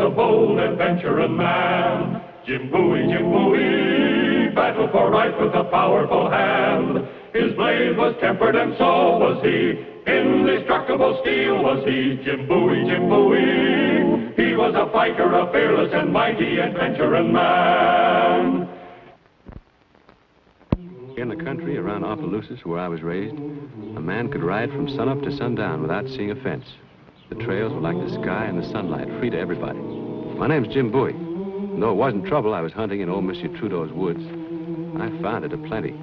a bold adventuring man. Jim Bowie, battled for right with a powerful hand. His blade was tempered and so was he. Indestructible steel was he. Jim Bowie, he was a fighter, a fearless and mighty adventuring man. In the country around Opelousas, where I was raised, a man could ride from sunup to sundown without seeing a fence. The trails were like the sky and the sunlight, free to everybody. My name's Jim Bowie. Though it wasn't trouble, I was hunting in old Monsieur Trudeau's woods. I found it aplenty.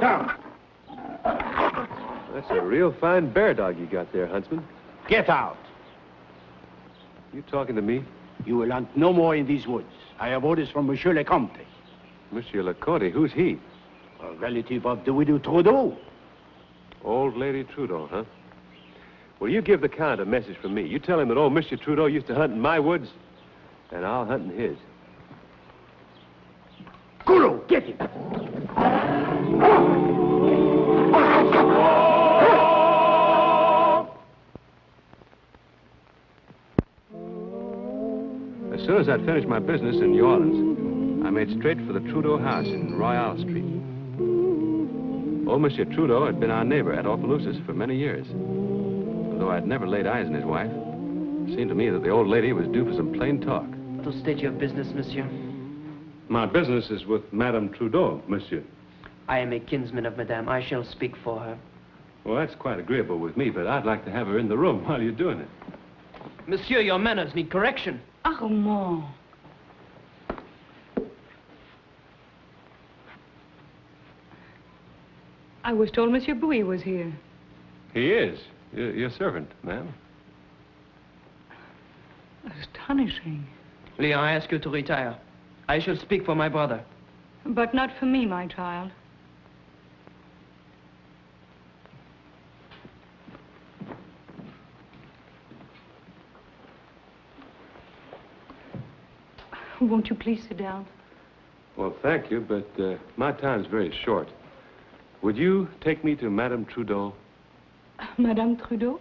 Down! That's a real fine bear dog you got there, Huntsman. Get out! You talking to me? You will hunt no more in these woods. I have orders from Monsieur le Comte. Monsieur le Comte? Who's he? A relative of the widow Trudeau. Old Lady Trudeau, huh? Well, you give the Count a message from me. You tell him that old Monsieur Trudeau used to hunt in my woods, and I'll hunt in his. Guru, get him! As soon as I'd finished my business in New Orleans, I made straight for the Trudeau house in Royale Street. Old Monsieur Trudeau had been our neighbor at Opelousas for many years. Although I'd never laid eyes on his wife, it seemed to me that the old lady was due for some plain talk. To state your business, monsieur. My business is with Madame Trudeau, monsieur. I am a kinsman of Madame. I shall speak for her. Well, that's quite agreeable with me, but I'd like to have her in the room while you're doing it. Monsieur, your manners need correction. Armand. I was told Monsieur Bowie was here. He is. Your servant, ma'am. Astonishing. Leon, I ask you to retire. I shall speak for my brother. But not for me, my child. Won't you please sit down? Well, thank you, but my time's very short. Would you take me to Madame Trudeau? Madame Trudeau?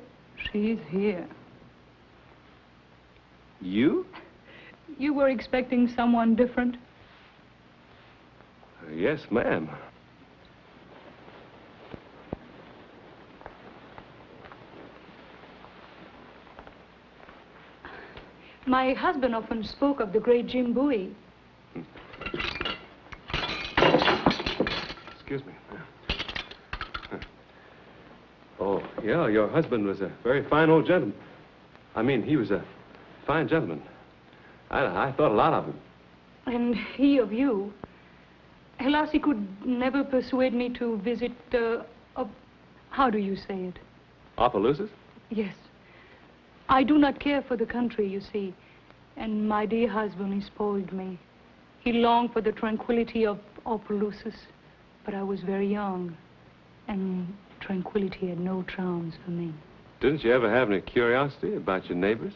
She is here. You? You were expecting someone different? Yes, ma'am. My husband often spoke of the great Jim Bowie. Excuse me. Oh, yeah, your husband was a very fine old gentleman. I mean, he was a fine gentleman. I thought a lot of him. And he of you. Alas, he could never persuade me to visit, how do you say it? Opelousas? Yes. I do not care for the country, you see. And my dear husband, he spoiled me. He longed for the tranquility of Opelousas. But I was very young. And tranquility had no charms for me. Didn't you ever have any curiosity about your neighbors?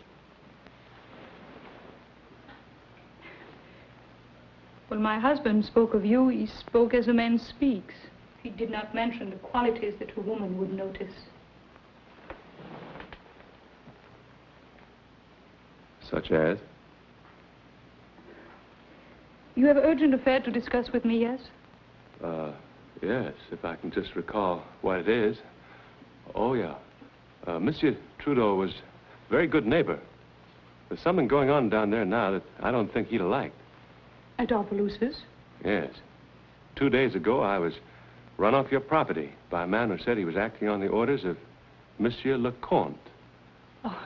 When my husband spoke of you, he spoke as a man speaks. He did not mention the qualities that a woman would notice. Such as? You have an urgent affair to discuss with me, yes? Yes, if I can just recall what it is. Oh, yeah. Monsieur Trudeau was a very good neighbor. There's something going on down there now that I don't think he'd have liked. At Opelousas? Yes. 2 days ago, I was run off your property by a man who said he was acting on the orders of Monsieur le Comte. Oh,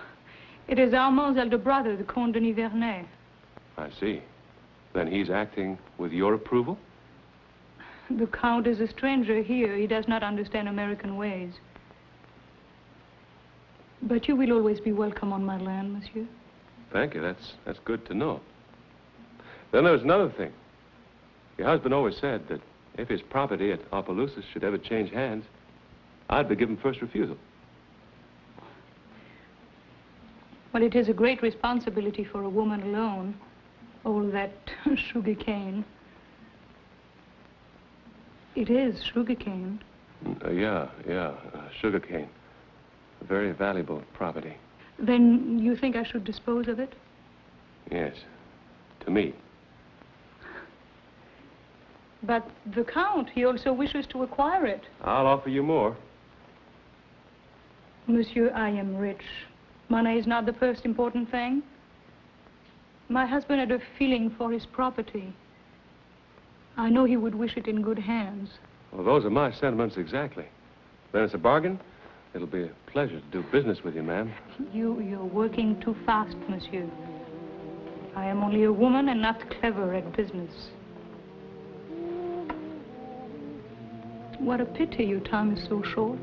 it is Armand's elder brother, the Comte de Nivernais. I see. Then he's acting with your approval? The Count is a stranger here. He does not understand American ways. But you will always be welcome on my land, monsieur. Thank you. That's good to know. Then there was another thing. Your husband always said that if his property at Opelousas should ever change hands, I'd be given first refusal. Well, it is a great responsibility for a woman alone. All that sugar cane. It is sugar cane. Yeah. Sugarcane. A very valuable property. Then you think I should dispose of it? Yes. To me. But the Count, he also wishes to acquire it. I'll offer you more. Monsieur, I am rich. Money is not the first important thing. My husband had a feeling for his property. I know he would wish it in good hands. Well, those are my sentiments exactly. Then it's a bargain. It'll be a pleasure to do business with you, ma'am. You're working too fast, monsieur. I am only a woman and not clever at business. What a pity your time is so short.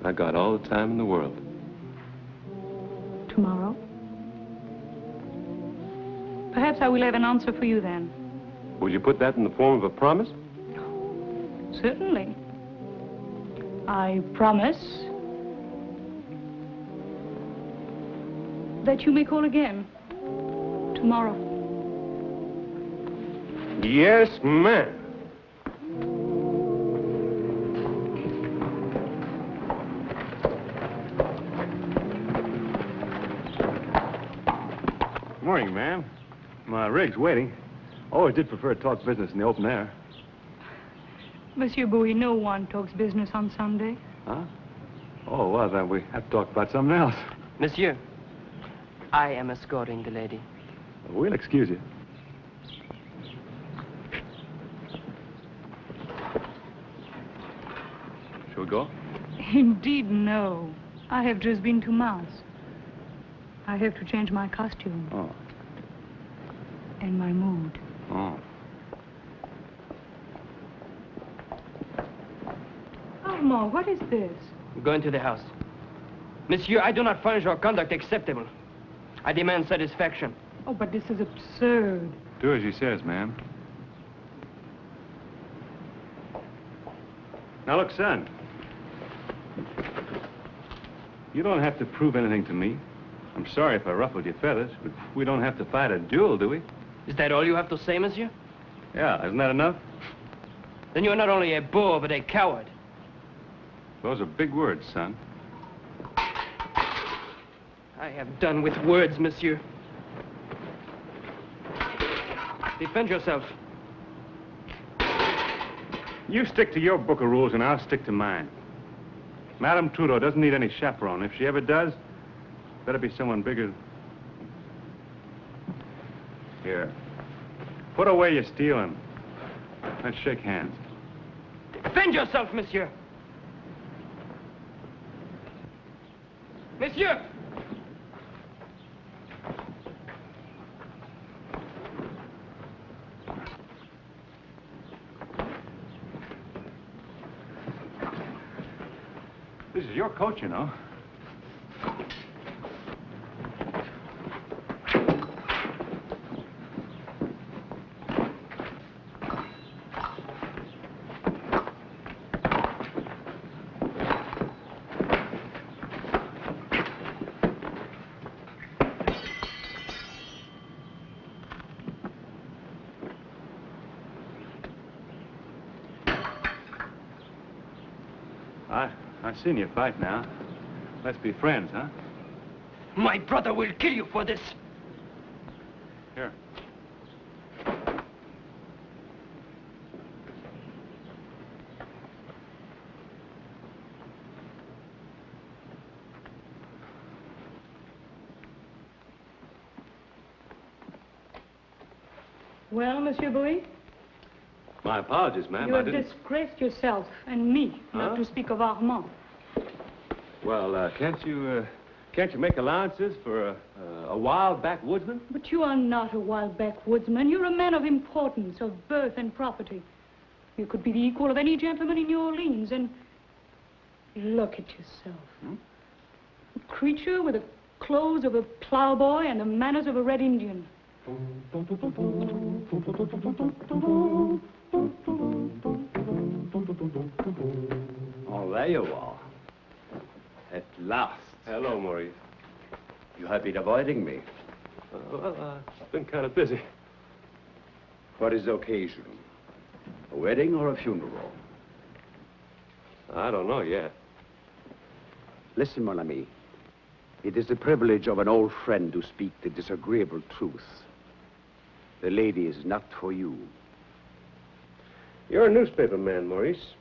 I got all the time in the world. Tomorrow? Perhaps I will have an answer for you then. Would you put that in the form of a promise? Certainly. I promise that you may call again tomorrow. Yes, ma'am. Good morning, ma'am. My rig's waiting. Always did prefer to talk business in the open air. Monsieur Bowie, no one talks business on Sunday. Huh? Oh, well, then we have to talk about something else. Monsieur, I am escorting the lady. We'll excuse you. Shall we go? Indeed, no. I have just been to Mass. I have to change my costume. Oh. And my mood. Oh. Armand, what is this? Go into the house. Monsieur, I do not find your conduct acceptable. I demand satisfaction. Oh, but this is absurd. Do as he says, ma'am. Now, look, son. You don't have to prove anything to me. I'm sorry if I ruffled your feathers, but we don't have to fight a duel, do we? Is that all you have to say, monsieur? Yeah, isn't that enough? Then you're not only a boor, but a coward. Those are big words, son. I have done with words, monsieur. Defend yourself. You stick to your book of rules, and I'll stick to mine. Madame Trudeau doesn't need any chaperone. If she ever does, better be someone bigger. Here. Put away your steel and let's shake hands. Defend yourself, monsieur. Monsieur! This is your coat, you know. I've seen you fight now. Let's be friends, huh? My brother will kill you for this. Here. Well, Monsieur Bowie? My apologies, ma'am. You have disgraced yourself and me, not to speak of Armand. Well, can't you make allowances for a wild backwoodsman? But you are not a wild backwoodsman. You're a man of importance, of birth and property. You could be the equal of any gentleman in New Orleans, and look at yourself. A creature with the clothes of a plowboy and the manners of a red Indian. Oh, there you are. At last. Hello, Maurice. You have been avoiding me. I've been kind of busy. What is the occasion? A wedding or a funeral? I don't know yet. Listen, mon ami. It is the privilege of an old friend to speak the disagreeable truth. The lady is not for you. You're a newspaper man, Maurice.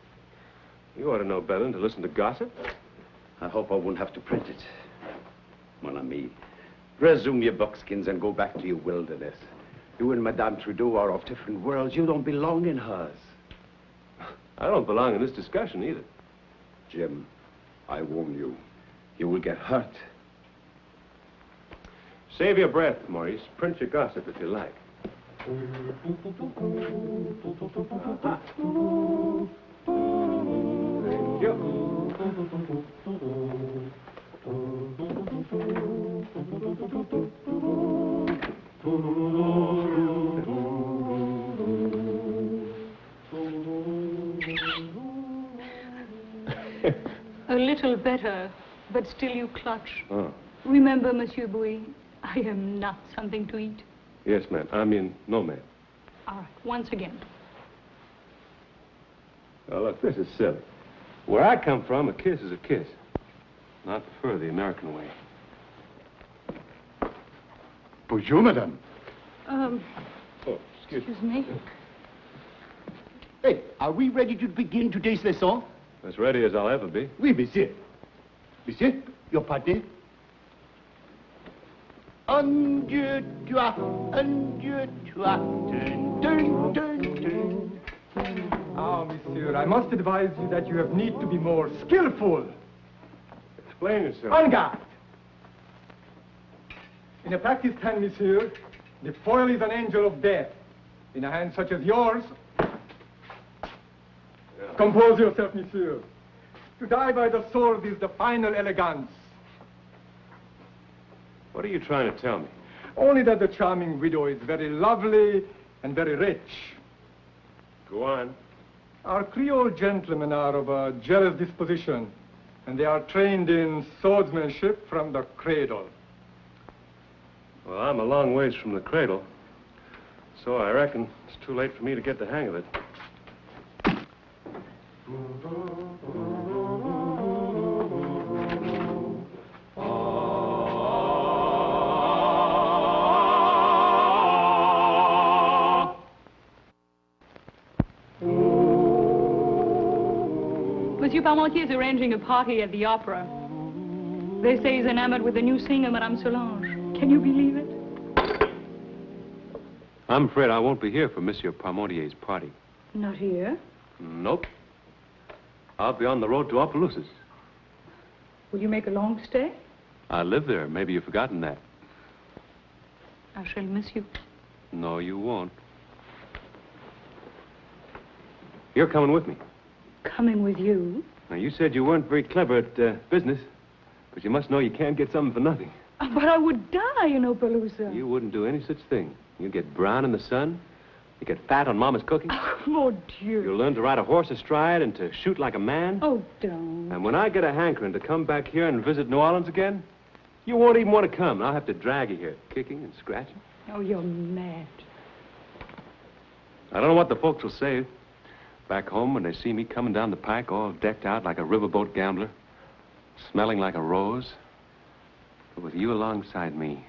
You ought to know better than to listen to gossip. I hope I won't have to print it. Mon ami, resume your buckskins and go back to your wilderness. You and Madame Trudeau are of different worlds. You don't belong in hers. I don't belong in this discussion either. Jim, I warn you. You will get hurt. Save your breath, Maurice. Print your gossip if you like. Thank you. A little better, but still you clutch. Oh. Remember, Monsieur Bowie, I am not something to eat. Yes, ma'am. I mean, no, ma'am. All right, once again. Oh, look, this is silly. Where I come from, a kiss is a kiss. Not prefer the American way. Bonjour, madame. Oh, excuse me. Hey, are we ready to begin today's lesson? As ready as I'll ever be. Oui, monsieur. Monsieur, your partner? Un, deux, trois. Un, deux, trois. Turn, turn, turn, turn. Ah, monsieur, I must advise you that you have need to be more skillful. Explain yourself. En garde. In a practice hand, monsieur, the foil is an angel of death. In a hand such as yours, compose yourself, monsieur. To die by the sword is the final elegance. What are you trying to tell me? Only that the charming widow is very lovely and very rich. Go on. Our Creole gentlemen are of a jealous disposition, and they are trained in swordsmanship from the cradle. Well, I'm a long ways from the cradle, so I reckon it's too late for me to get the hang of it. Monsieur Parmentier is arranging a party at the opera. They say he's enamored with the new singer, Madame Solange. Can you believe it? I'm afraid I won't be here for Monsieur Parmentier's party. Not here? Nope. I'll be on the road to Opelousas. Will you make a long stay? I live there. Maybe you've forgotten that. I shall miss you. No, you won't. You're coming with me. Coming with you? Now, you said you weren't very clever at business, but you must know you can't get something for nothing. But I would die in Opelousas. You wouldn't do any such thing. You'd get brown in the sun. You get fat on Mama's cooking. Oh, mon Dieu. You'll learn to ride a horse astride and to shoot like a man. Oh, don't. And when I get a hankering to come back here and visit New Orleans again, you won't even want to come. I'll have to drag you here, kicking and scratching. Oh, you're mad. I don't know what the folks will say back home when they see me coming down the pike all decked out like a riverboat gambler, smelling like a rose. But with you alongside me,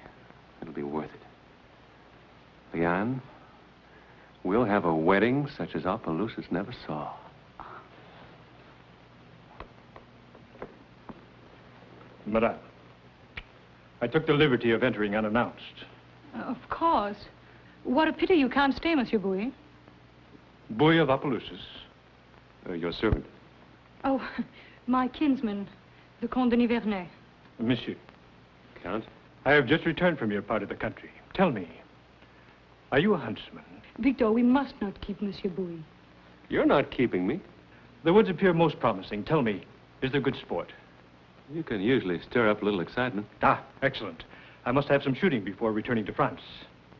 it'll be worth it. Leon, we'll have a wedding such as Opelousas never saw. Madame, I took the liberty of entering unannounced. Of course. What a pity you can't stay, Monsieur Bowie. Bowie of Opelousas. Your servant. Oh, my kinsman, the Comte de Nivernais. Monsieur. Count? I have just returned from your part of the country. Tell me, are you a huntsman? Victor, we must not keep Monsieur Bowie. You're not keeping me. The woods appear most promising. Tell me, is there good sport? You can usually stir up a little excitement. Ah, excellent. I must have some shooting before returning to France.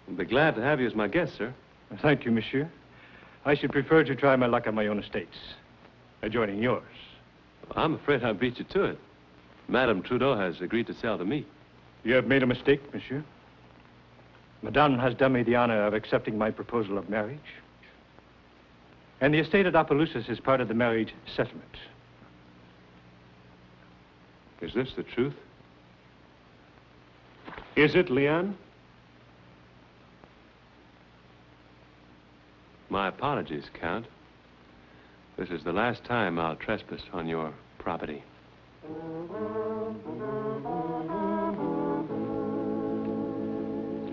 I'll be glad to have you as my guest, sir. Thank you, monsieur. I should prefer to try my luck on my own estates, adjoining yours. Well, I'm afraid I beat you to it. Madame Trudeau has agreed to sell to me. You have made a mistake, monsieur. Madame has done me the honor of accepting my proposal of marriage. And the estate at Opelousas is part of the marriage settlement. Is this the truth? Is it, Leon? My apologies, Count. This is the last time I'll trespass on your property.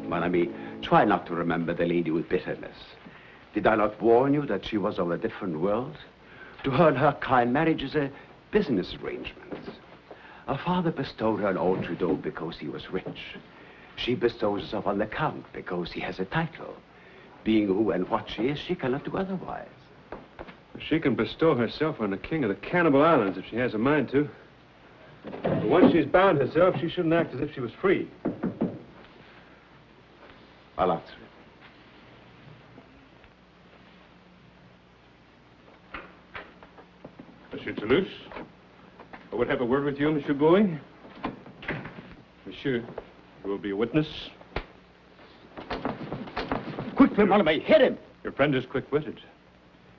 Mon ami, try not to remember the lady with bitterness. Did I not warn you that she was of a different world? To her and her kind, marriage is a business arrangement. Her father bestowed her on old Trudeau because he was rich. She bestows herself on the Count because he has a title. Being who and what she is, she cannot do otherwise. She can bestow herself on the king of the Cannibal Islands if she has a mind to. But once she's bound herself, she shouldn't act as if she was free. I'll answer it. Monsieur Toulouse, I would have a word with you, Monsieur Bowie. Monsieur, you will be a witness. Quickly, mon ami, hit him! Your friend is quick-witted.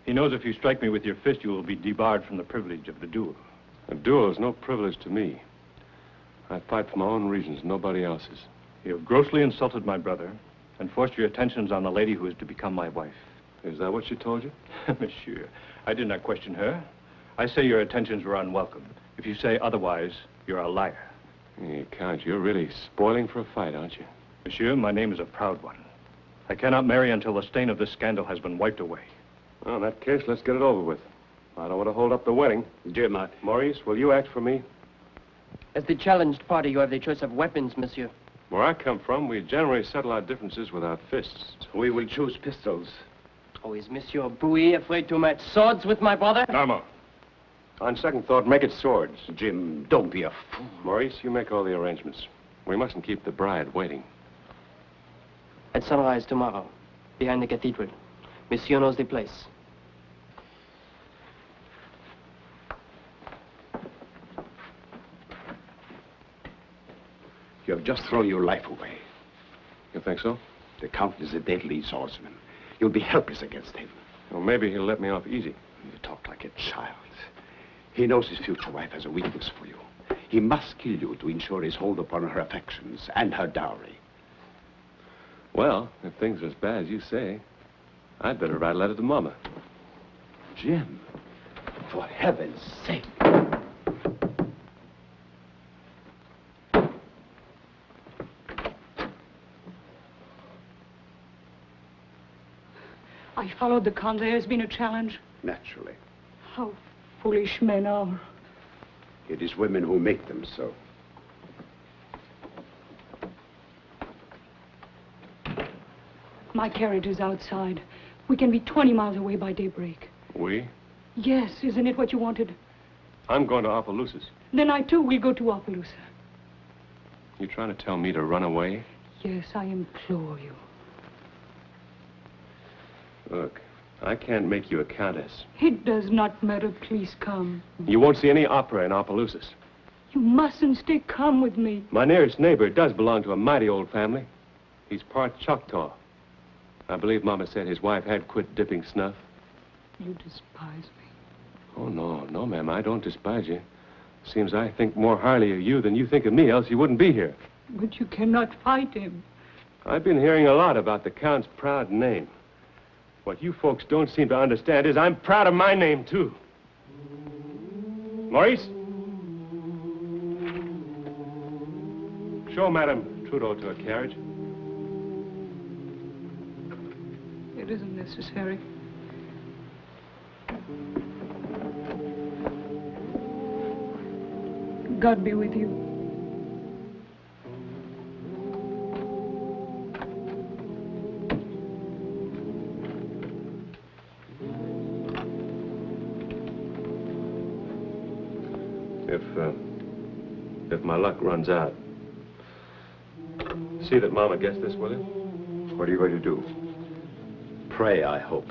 He knows if you strike me with your fist, you will be debarred from the privilege of the duel. A duel is no privilege to me. I fight for my own reasons, nobody else's. You have grossly insulted my brother and forced your attentions on the lady who is to become my wife. Is that what she told you? Monsieur, I did not question her. I say your attentions were unwelcome. If you say otherwise, you're a liar. Hey, Count, you're really spoiling for a fight, aren't you? Monsieur, my name is a proud one. I cannot marry until the stain of this scandal has been wiped away. Well, in that case, let's get it over with. I don't want to hold up the wedding. Jim, Maurice, will you act for me? As the challenged party, you have the choice of weapons, monsieur. Where I come from, we generally settle our differences with our fists. we will choose pistols. Oh, is Monsieur Bowie afraid to match swords with my brother? Norma, on second thought, make it swords. Jim, don't be a fool. Maurice, you make all the arrangements. We mustn't keep the bride waiting. At sunrise tomorrow, behind the cathedral. Monsieur knows the place. You have just thrown your life away. You think so? The Count is a deadly swordsman. You'll be helpless against him. Well, maybe he'll let me off easy. You talk like a child. He knows his future wife has a weakness for you. He must kill you to ensure his hold upon her affections and her dowry. Well, if things are as bad as you say, I'd better write a letter to Mama. Jim, for heaven's sake. I followed the Count. There has been a challenge. Naturally. How foolish men are. It is women who make them so. My carriage is outside. We can be 20 miles away by daybreak. We? Yes, isn't it what you wanted? I'm going to Opelousas. Then I, too, will go to Opelousas. You trying to tell me to run away? Yes, I implore you. Look, I can't make you a countess. It does not matter. Please come. You won't see any opera in Opelousas. You mustn't stay. Come with me. My nearest neighbor does belong to a mighty old family. He's part Choctaw. I believe Mama said his wife had quit dipping snuff. You despise me. Oh, no, ma'am, I don't despise you. Seems I think more highly of you than you think of me, else you wouldn't be here. But you cannot fight him. I've been hearing a lot about the Count's proud name. What you folks don't seem to understand is I'm proud of my name, too. Maurice? Show Madame Trudeau to a carriage. It isn't necessary. God be with you. If my luck runs out, see that Mama gets this, will you? What are you going to do? Pray, I hope.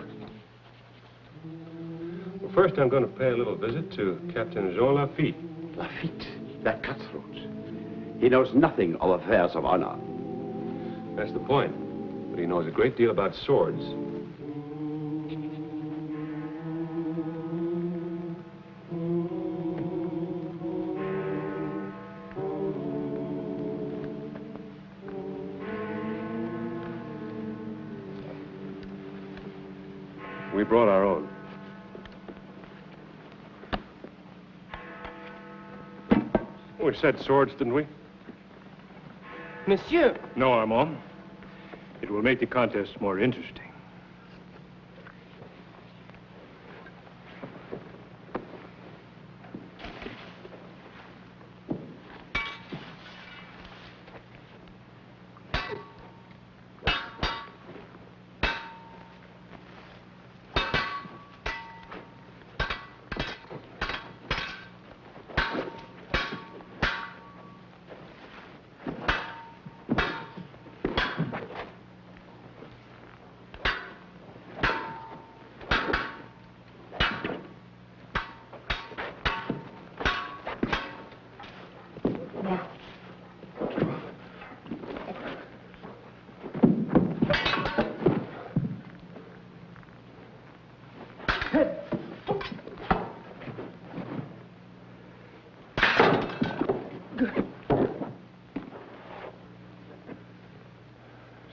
Well, first I'm going to pay a little visit to Captain Jean Lafitte. Lafitte, that cutthroat. He knows nothing of affairs of honor. That's the point. But he knows a great deal about swords. We brought our own. We said swords, didn't we? Monsieur! No, Armand. It will make the contest more interesting.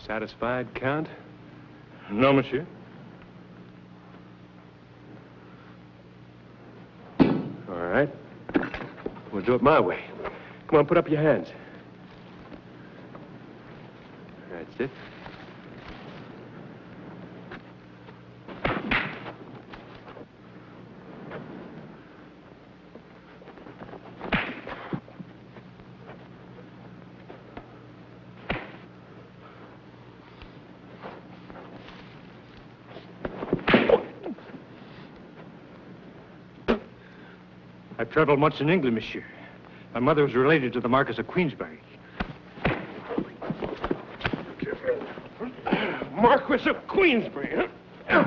Satisfied, Count? No, monsieur. All right. We'll do it my way. Come on, put up your hands. That's it. I've traveled much in England, monsieur. My mother was related to the Marquis of Queensberry. Marquis of Queensberry, huh?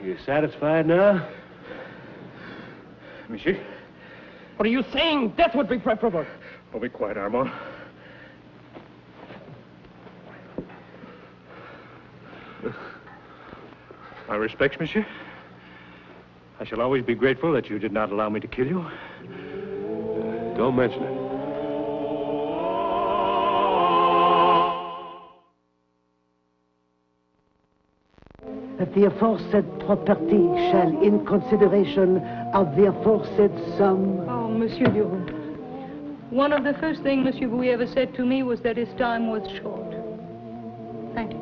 You satisfied now? Monsieur? What are you saying? Death would be preferable. Oh, be quiet, Armand. My respects, monsieur. I shall always be grateful that you did not allow me to kill you. Don't mention it. That the aforesaid property shall, in consideration of the aforesaid sum... Oh, Monsieur Durand. One of the first things Monsieur Bowie ever said to me was that his time was short. Thank you.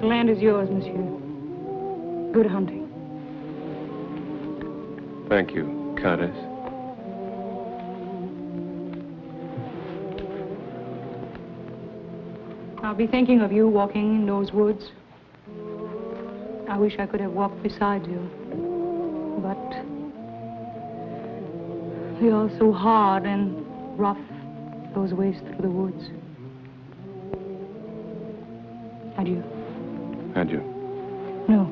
The land is yours, monsieur. Good hunting. Thank you, Countess. I'll be thinking of you walking in those woods. I wish I could have walked beside you. But they are so hard and rough, those ways through the woods. Adieu. Adieu. No.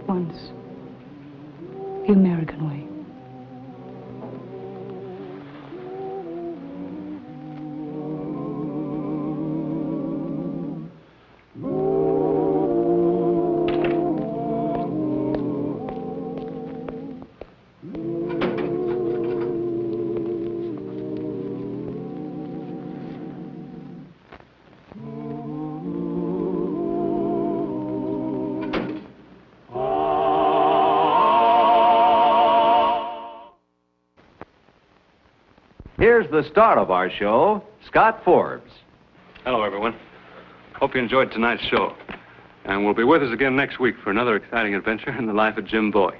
Once. The American way. Here's the star of our show, Scott Forbes. Hello, everyone. Hope you enjoyed tonight's show. And will be with us again next week for another exciting adventure in the life of Jim Bowie.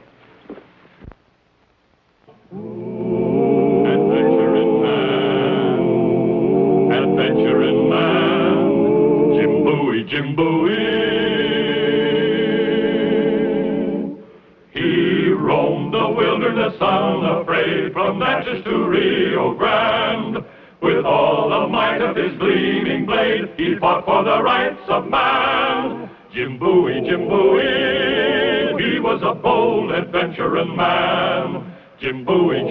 Adventure in man, adventure in man, Jim Bowie, Jim Bowie. He roamed the wilderness unafraid, from Natchez to Rio Grande. With all the might of his gleaming blade, he fought for the rights of man. Jim Bowie, Jim Bowie, he was a bold adventuring man. Jim Bowie,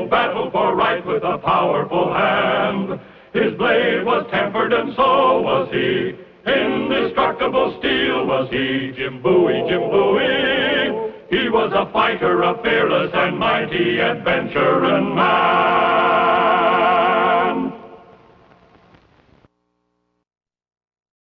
battled for right with a powerful hand. His blade was tempered and so was he. Indestructible steel was he. Jim Bowie, Jim Bowie. He was a fighter, a fearless and mighty adventurer man.